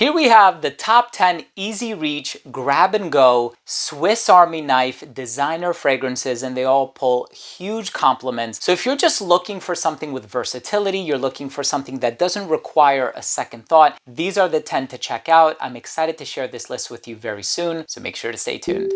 Here we have the top 10 easy reach, grab and go, Swiss Army knife designer fragrances, and they all pull huge compliments. So if you're just looking for something with versatility, you're looking for something that doesn't require a second thought, these are the 10 to check out. I'm excited to share this list with you very soon, so make sure to stay tuned.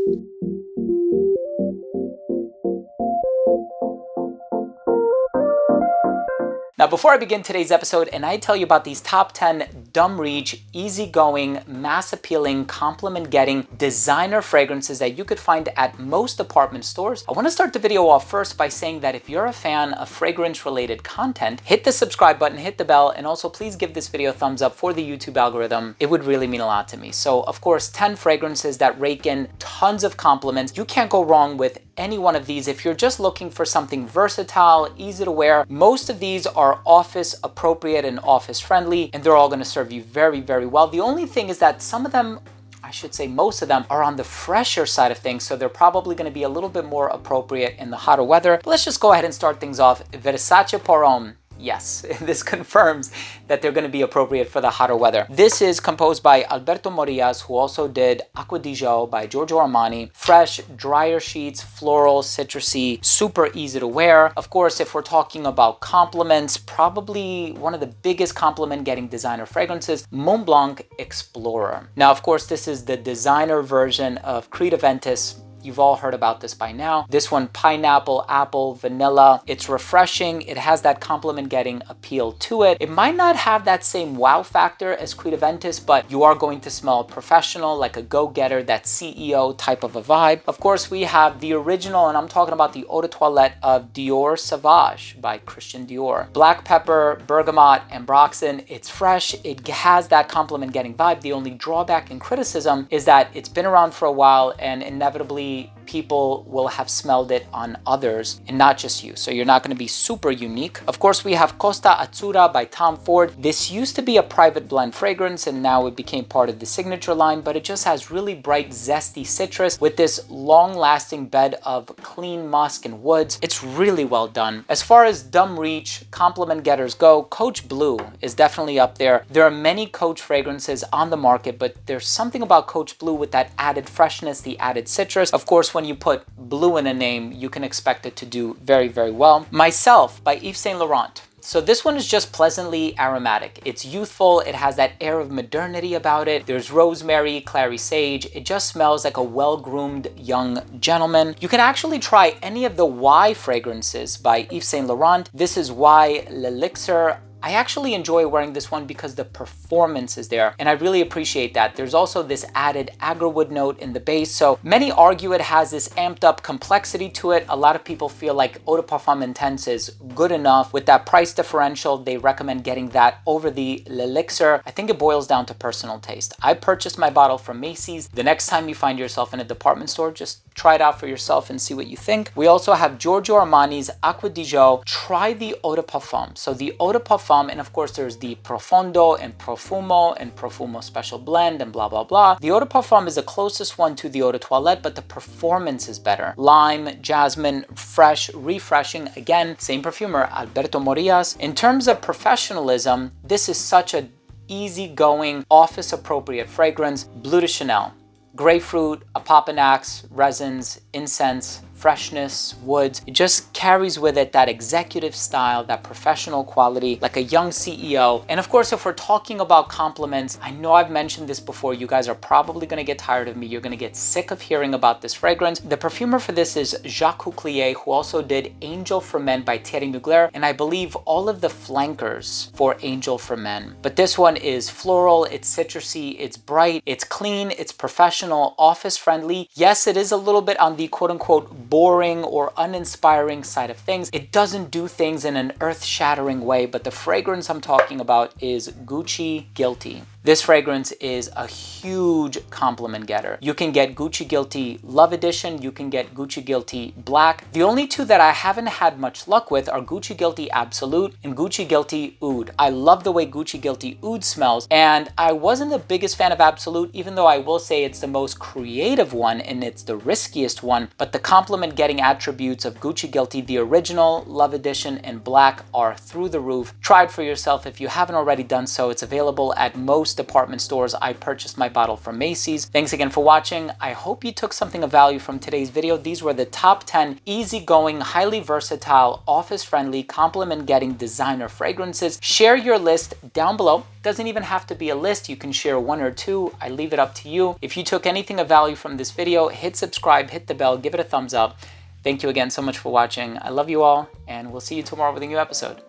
Now, before I begin today's episode and I tell you about these top 10 dumb reach, easygoing, mass appealing, compliment getting designer fragrances that you could find at most department stores, I want to start the video off first by saying that if you're a fan of fragrance related content, hit the subscribe button, hit the bell, and also please give this video a thumbs up for the YouTube algorithm. It would really mean a lot to me. So of course, 10 fragrances that rake in tons of compliments. You can't go wrong with any one of these. If you're just looking for something versatile, easy to wear, most of these are office appropriate and office friendly, and they're all going to serve you very, very well. The only thing is that some of them, I should say most of them, are on the fresher side of things, so they're probably going to be a little bit more appropriate in the hotter weather. But let's just go ahead and start things off. Versace Pom. Yes, this confirms that they're going to be appropriate for the hotter weather. This is composed by Alberto Morillas, who also did Acqua di Gio by Giorgio Armani. Fresh, drier sheets, floral, citrusy, super easy to wear. Of course, if we're talking about compliments, probably one of the biggest compliment getting designer fragrances, Mont Blanc Explorer. Now, of course, this is the designer version of Creed Aventus. You've all heard about this by now. This one, pineapple, apple, vanilla. It's refreshing. It has that compliment getting appeal to it. It might not have that same wow factor as Creed Aventus, but you are going to smell professional, like a go-getter, that CEO type of a vibe. Of course, we have the original, and I'm talking about the eau de toilette of Dior Savage by Christian Dior. Black pepper, bergamot, and ambroxan. It's fresh. It has that compliment getting vibe. The only drawback and criticism is that it's been around for a while, and inevitably people will have smelled it on others and not just you. So you're not going to be super unique. Of course, we have Costa Azzurra by Tom Ford. This used to be a private blend fragrance and now it became part of the signature line, but it just has really bright, zesty citrus with this long-lasting bed of clean musk and woods. It's really well done. As far as dumb reach, compliment getters go, Coach Blue is definitely up there. There are many Coach fragrances on the market, but there's something about Coach Blue with that added freshness, the added citrus. Of course, when you put blue in a name, you can expect it to do very, very well. Myself by Yves Saint Laurent. So this one is just pleasantly aromatic. It's youthful. It has that air of modernity about it. There's rosemary, clary sage. It just smells like a well-groomed young gentleman. You can actually try any of the Y fragrances by Yves Saint Laurent. This is Y L'Elixir. I actually enjoy wearing this one because the performance is there, and I really appreciate that. There's also this added agarwood note in the base, so many argue it has this amped up complexity to it. A lot of people feel like Eau de Parfum Intense is good enough. With that price differential, they recommend getting that over the L'Elixir. I think it boils down to personal taste. I purchased my bottle from Macy's. The next time you find yourself in a department store, just try it out for yourself and see what you think. We also have Giorgio Armani's Acqua di Gio. Try the Eau de Parfum. So the Eau de Parfum, and of course there's the Profondo and Profumo Special Blend and blah, blah, blah. The Eau de Parfum is the closest one to the Eau de Toilette, but the performance is better. Lime, jasmine, fresh, refreshing. Again, same perfumer, Alberto Morillas. In terms of professionalism, this is such a easygoing, office appropriate fragrance. Bleu de Chanel. Grapefruit, apopanax, resins, incense, freshness, woods. It just carries with it that executive style, that professional quality, like a young CEO. And of course, if we're talking about compliments, I know I've mentioned this before. You guys are probably going to get tired of me. You're going to get sick of hearing about this fragrance. The perfumer for this is Jacques Couclier, who also did Angel for Men by Thierry Mugler, and I believe all of the flankers for Angel for Men. But this one is floral, it's citrusy, it's bright, it's clean, it's professional, office friendly. Yes, it is a little bit on the quote unquote boring or uninspiring side of things. It doesn't do things in an earth-shattering way, but the fragrance I'm talking about is Gucci Guilty. This fragrance is a huge compliment getter. You can get Gucci Guilty Love Edition, you can get Gucci Guilty Black. The only two that I haven't had much luck with are Gucci Guilty Absolute and Gucci Guilty Oud. I love the way Gucci Guilty Oud smells, and I wasn't the biggest fan of Absolute, even though I will say it's the most creative one and it's the riskiest one, but the compliment getting attributes of Gucci Guilty, the original, Love Edition, and Black are through the roof. Try it for yourself if you haven't already done so. It's available at most most department stores. I purchased my bottle from Macy's. Thanks again for watching. I hope you took something of value from today's video. These were the top 10 easygoing, highly versatile, office-friendly, compliment-getting designer fragrances. Share your list down below. Doesn't even have to be a list. You can share one or two. I leave it up to you. If you took anything of value from this video, hit subscribe, hit the bell, give it a thumbs up. Thank you again so much for watching. I love you all, and we'll see you tomorrow with a new episode.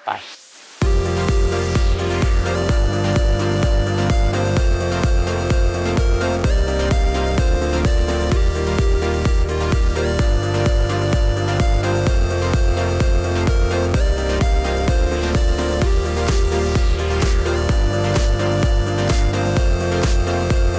Bye.